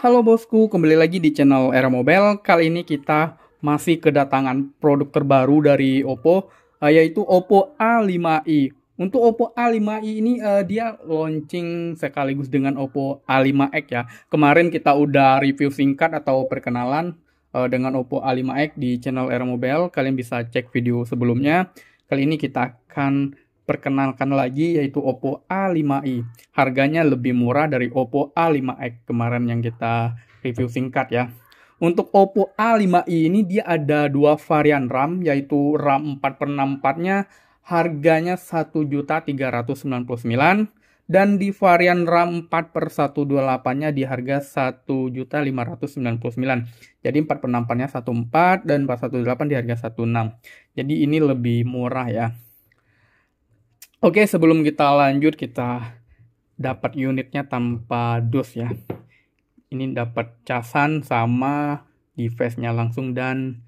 Halo bosku, kembali lagi di channel Era Mobile. Kali ini kita masih kedatangan produk terbaru dari Oppo, yaitu Oppo A5i. Untuk Oppo A5i ini dia launching sekaligus dengan Oppo A5X ya. Kemarin kita udah review singkat atau perkenalan dengan Oppo A5X di channel Era Mobile. Kalian bisa cek video sebelumnya. Kali ini kita akan perkenalkan lagi yaitu Oppo A5i. Harganya lebih murah dari Oppo A5X kemarin yang kita review singkat ya. Untuk Oppo A5i ini dia ada dua varian RAM, yaitu RAM 4x64-nya harganya 1.399.000 dan di varian RAM 4x128-nya di harga 1.599.000. Jadi 4x64-nya 14 dan 4x128 di harga 16. Jadi ini lebih murah ya. Oke, sebelum kita lanjut, kita dapat unitnya tanpa dus ya. Ini dapat casan sama device-nya langsung dan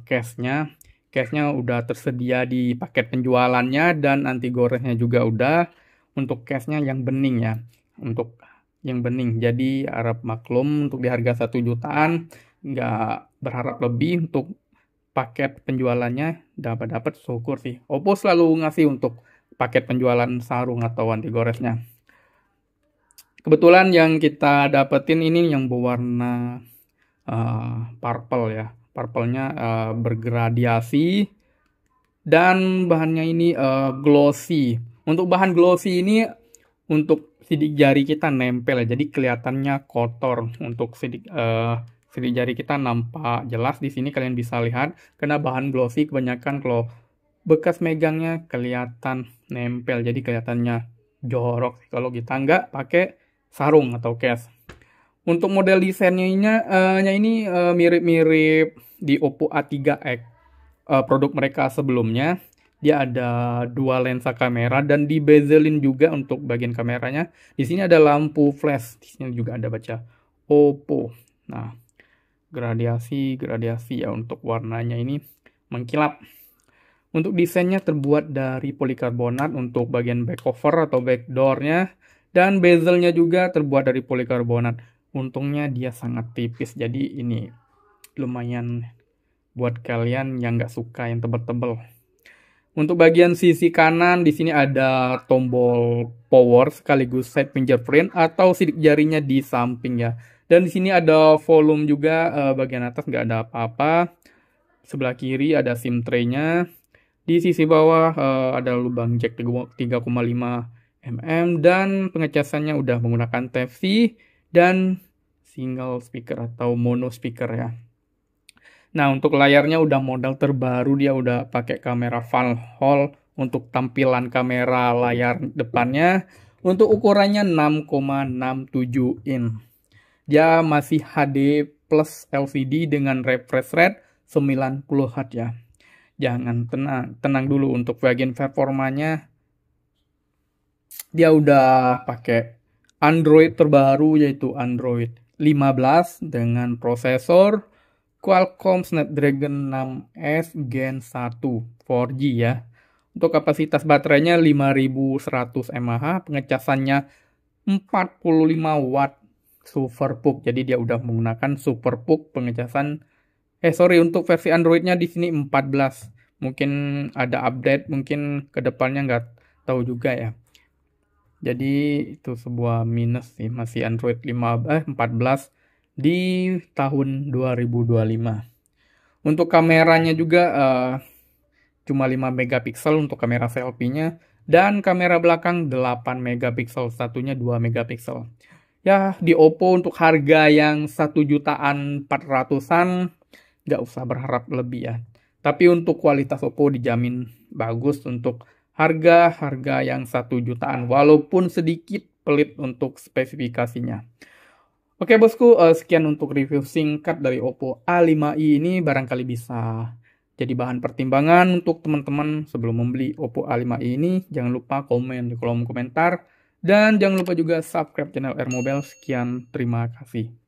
case-nya. Case-nya udah tersedia di paket penjualannya dan anti goresnya juga udah. Untuk case-nya yang bening ya. Untuk yang bening. Jadi harap maklum untuk di harga 1 jutaan nggak berharap lebih. Untuk paket penjualannya dapat syukur sih. Oppo selalu ngasih untuk paket penjualan sarung atau anti goresnya. Kebetulan yang kita dapetin ini yang berwarna purple ya. Purple-nya bergradiasi dan bahannya ini glossy. Untuk bahan glossy ini untuk sidik jari kita nempel ya. Jadi kelihatannya kotor. Untuk sidik jari kita nampak jelas di sini, kalian bisa lihat karena bahan glossy kebanyakan kalau bekas megangnya kelihatan nempel, jadi kelihatannya jorok kalau kita nggak pakai sarung atau case. Untuk model desainnya ini mirip-mirip di Oppo A3X, produk mereka sebelumnya. Dia ada dua lensa kamera dan di bezelin juga untuk bagian kameranya. Di sini ada lampu flash, di sini juga ada baca Oppo. Nah, gradiasi ya untuk warnanya ini mengkilap. Untuk desainnya terbuat dari polikarbonat untuk bagian back cover atau back door-nya. Dan bezelnya juga terbuat dari polikarbonat. Untungnya dia sangat tipis. Jadi ini lumayan buat kalian yang nggak suka yang tebel-tebel. Untuk bagian sisi kanan di sini ada tombol power sekaligus side fingerprint atau sidik jarinya di samping ya. Dan di sini ada volume juga, bagian atas nggak ada apa-apa. Sebelah kiri ada SIM tray-nya. Di sisi bawah ada lubang jack 3,5 mm dan pengecasannya udah menggunakan Type-C dan single speaker atau mono speaker ya. Nah, untuk layarnya udah model terbaru, dia udah pakai kamera Van Hall untuk tampilan kamera layar depannya. Untuk ukurannya 6,67 in. Dia masih HD plus LCD dengan refresh rate 90 Hz ya. Jangan tenang dulu untuk bagian performanya. Dia udah pakai Android terbaru yaitu Android 15 dengan prosesor Qualcomm Snapdragon 6S Gen 1 4G ya. Untuk kapasitas baterainya 5100 mAh, pengecasannya 45 watt Super PUK. Jadi dia udah menggunakan Super PUK pengecasan. Untuk versi Androidnya di sini 14. Mungkin ada update, mungkin kedepannya nggak tahu juga ya. Jadi itu sebuah minus sih, masih Android 14 di tahun 2025. Untuk kameranya juga cuma 5 megapiksel untuk kamera selfie-nya. Dan kamera belakang 8 megapiksel, satunya 2 megapiksel. Ya, di Oppo untuk harga yang 1.400.000-an nggak usah berharap lebih ya. Tapi untuk kualitas Oppo dijamin bagus untuk harga yang 1 jutaan walaupun sedikit pelit untuk spesifikasinya. Oke bosku, sekian untuk review singkat dari Oppo A5i ini. Barangkali bisa jadi bahan pertimbangan untuk teman-teman sebelum membeli Oppo A5i ini. Jangan lupa komen di kolom komentar dan jangan lupa juga subscribe channel Air Mobile. Sekian, terima kasih.